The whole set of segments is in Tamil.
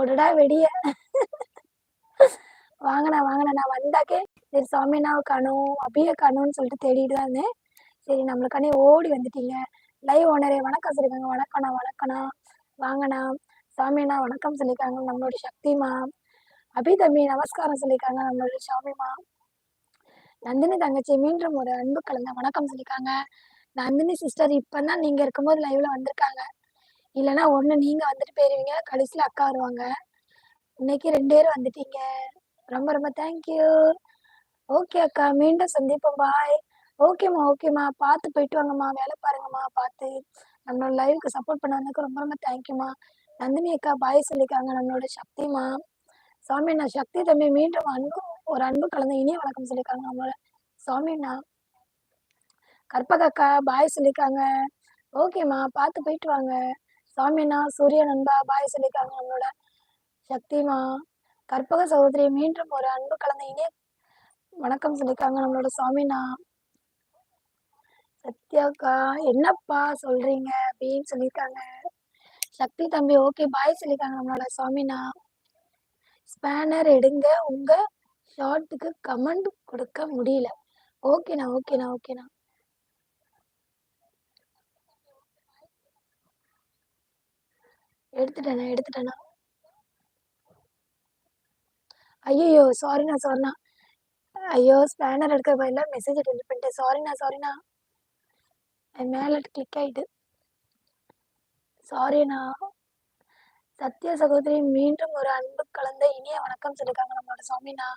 போடுடா வெடிய. வாங்கண்ணா வாங்கண்ணா. நான் வந்தாக்கே சரி சாமினாவை காணும் அபியை காணும்னு சொல்லிட்டு தேடிட்டு தான் இருந்தேன். சரி நம்மளுக்கானே ஓடி வந்துட்டீங்க. லைவ் ஓனரே வணக்கம் சொல்லியிருக்காங்க. வணக்கண்ணா வணக்கண்ணா. வாங்கண்ணா. சாமிண்ணா வணக்கம் சொல்லியிருக்காங்க. நம்மளோட சக்திமா. அபி தம்பி நமஸ்காரம் சொல்லியிருக்காங்க. நம்மளோட சாமிமா. நந்தினி தங்கச்சி மீண்டும் ஒரு அன்பு கலந்த வணக்கம் சொல்லியிருக்காங்க. நந்தினி சிஸ்டர் இப்பதான் நீங்க இருக்கும்போது லைவ்ல வந்திருக்காங்க. இல்லைன்னா ஒண்ணு நீங்க வந்துட்டு போயிருவீங்க, கடைசியில அக்கா வருவாங்க. இன்னைக்கு 2 பேரும் வந்துட்டீங்க. ரொம்ப ரொம்ப தேங்க்யூ. ஓகே அக்கா, மீண்டும் சந்திப்போம். பாய். ஓகேம்மா ஓகேம்மா, பார்த்து போயிட்டு வாங்கம்மா, வேலை பாருங்கம்மா பார்த்து. நம்மளோட லைவுக்கு சப்போர்ட் பண்ண வந்ததுக்கு ரொம்ப ரொம்ப தேங்க்யூம்மா. நந்தினி அக்கா பாய் சொல்லியிருக்காங்க. நம்மளோட சக்திமா. சாமிண்ணா சக்தி தம்பி மீண்டும் ஒரு அன்பு கலந்த இனிய வணக்கம் சொல்லியிருக்காங்க. நம்மளோட சாமிண்ணா. கற்பகக்கா பாய் சொல்லியிருக்காங்க. ஓகேம்மா, பார்த்து போயிட்டு வாங்க. சாமிண்ணா சூரிய நண்பா பாய் சொல்லியிருக்காங்க. நம்மளோட சக்திமா. கற்பக சகோதரி மீண்டும் ஒரு அன்பு கலந்த இனிய வணக்கம் சொல்லியிருக்காங்க. நம்மளோட சாமிண்ணா. சத்யாக்கா என்னப்பா சொல்றீங்க அப்படின்னு சொல்லியிருக்காங்க. சக்தி தம்பி ஓகே பாய் சொல்லியிருக்காங்க. நம்மளோட சாமிண்ணா. ஸ்பேனர் எடுங்க, உங்க ஷார்ட்டுக்கு கமெண்ட் கொடுக்க முடியல. ஓகேண்ணா ஓகேண்ணா ஓகேண்ணா. எடுத்துட்டேண்ணா. ஐயோ சாரிண்ணா. ஐயோ ஸ்பேனர் எடுக்க பதிலாக மெசேஜ் டெலிட் பண்ணிட்டேன். சாரிண்ணா. மேல கிளிக் ஆயிட்டு. சாரிண்ணா. சத்யா சகோதரி மீண்டும் ஒரு அன்பு கலந்த இனிய வணக்கம் சொல்லியிருக்காங்க. நம்மளோட சாமிண்ணா.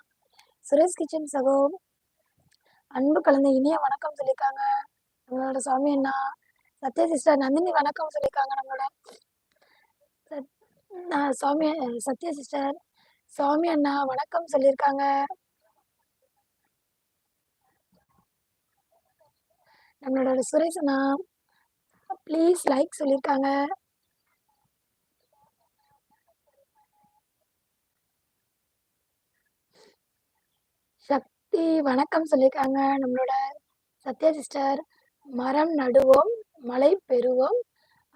சுரேஷ் கிச்சன் சகோ அன்பு கலந்த இனிய வணக்கம் சொல்லியிருக்காங்க. நம்மளோட சாமி அண்ணா. சத்யா சிஸ்டர் நந்தினி வணக்கம் சொல்லியிருக்காங்க. நம்மளோட சாமி சத்யா சிஸ்டர் சாமி அண்ணா வணக்கம் சொல்லியிருக்காங்க. நம்மளோட சுரேஷ் அண்ணா ப்ளீஸ் லைக் சொல்லியிருக்காங்க. சக்தி வணக்கம் சொல்லியிருக்காங்க. நம்மளோட சத்யா சிஸ்டர் மரம் நடுவோம் மழை பெறுவோம்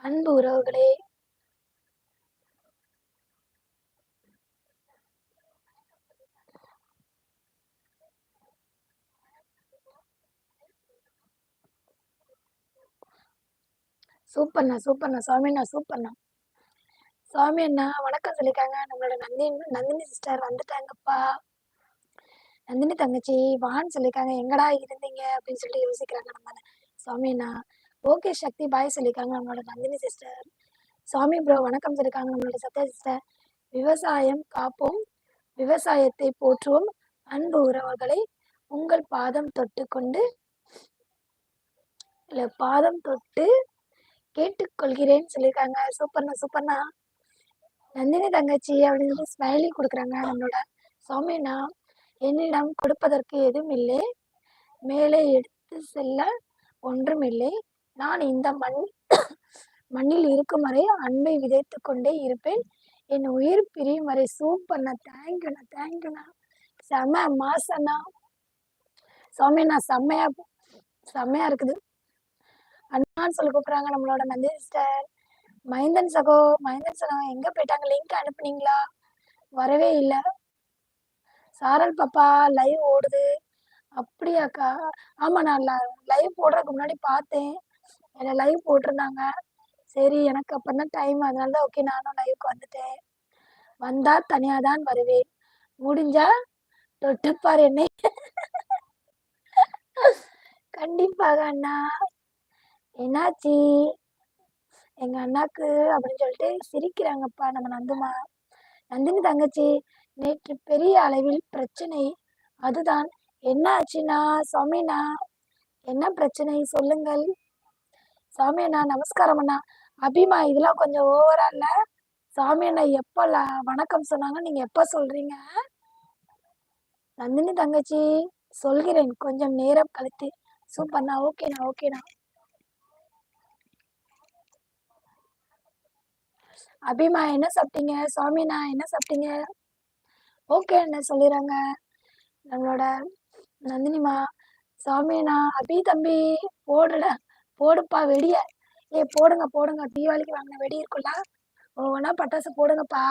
அன்பு உறவுகளே. சூப்பர்ண்ணா சாமி சூப்பர்ண்ணா. சாமி அண்ணா வணக்கம் சொல்லியிருக்காங்க. நம்மளோட நந்தினி சிஸ்டர் வந்துட்டாங்கப்பா. நந்தினி தங்கச்சி வான்னு சொல்லியிருக்காங்க. எங்கடா இருந்தீங்க அப்படின்னு சொல்லிட்டு யோசிக்கிறாங்க நம்ம சாமி அண்ணா. ஓகே சக்தி பாய் சொல்லியிருக்காங்க. நம்மளோட நந்தினி சிஸ்டர். சாமி ப்ரோ வணக்கம் சொல்லியிருக்காங்க. நம்மளோட சத்யா சிஸ்டர். விவசாயம் காப்போம், விவசாயத்தை போற்றுவோம், அன்பு உறவுகளை உங்கள் பாதம் தொட்டு கொண்டு இல்ல பாதம் தொட்டு கேட்டுக்கொள்கிறேன்னு சொல்லியிருக்காங்க. சூப்பர்ண்ணா. நந்தினி தங்கச்சி அப்படின்னு சொல்லி ஸ்மைலி கொடுக்குறாங்க. நம்மளோட சாமிண்ணா. என்னிடம் கொடுப்பதற்கு எதுவும் இல்லை, மேலே எடுத்து செல்ல ஒன்றும் இல்லை. நான் இந்த மண்ணில் இருக்கும் வரை அன்பை விதைத்து கொண்டே இருப்பேன். என் உயிர் பிரியும் வரை. சூப்பர்ண்ணா. தேங்க்யூண்ணா. செம மாசண்ணா. சாமிண்ணா செம்மையா இருக்குது. அண்ணான்னு சொல்லி கூப்பிடுறாங்க. நம்மளோட நந்தினி சிஸ்டர். மைந்தன் சகோ எங்க போயிட்டாங்க? லிங்க் அனுப்புனீங்களா? வரவே இல்லை. சாரல் பாப்பா லைவ் ஓடுது. அப்படியாக்கா? ஆமா, நான் லைவ் போடுறதுக்கு முன்னாடி பார்த்தேன். என்ன லைவ் போட்டிருந்தாங்க. சரி எனக்கு அப்பதான் டைம், அதனாலதான் ஓகே நானும் லைவுக்கு வந்துட்டேன். வந்தா தனியா தான் வருவேன், முடிஞ்சா தொட்டுப்பார் என்னை. கண்டிப்பாக அண்ணா. என்னாச்சு எங்க அண்ணாக்கு அப்படின்னு சொல்லிட்டு சிரிக்கிறாங்கப்பா நம்ம நந்தினி தங்கச்சி. நேற்று பெரிய அளவில் பிரச்சனை, அதுதான். என்ன ஆச்சுண்ணா? சாமிண்ணா என்ன பிரச்சனை சொல்லுங்கள். சாமி அண்ணா நமஸ்காரம் அண்ணா. அபிமா இதெல்லாம் கொஞ்சம் ஓவரா இல்ல? சாமி அண்ணா எப்ப வணக்கம் சொன்னாங்க, நீங்க எப்ப சொல்றீங்க? நந்தினி தங்கச்சி சொல்கிறேன் கொஞ்சம் நேரம் கழித்து. சூப்பர்ண்ணா. ஓகேண்ணா. அபிமா என்ன சாப்பிட்டீங்க? சாமிண்ணா என்ன சாப்பிட்டீங்க? ஓகே அண்ணா சொல்லிடுறாங்க நம்மளோட நந்தினிமா. சாமிண்ணா அபி தம்பி போடுப்பா வெடிய. போடுங்க. தீபாவளிக்கு வாங்கின வெடி இருக்குல்ல, ஒவ்வொன்றா பட்டாசு போடுங்கப்பா.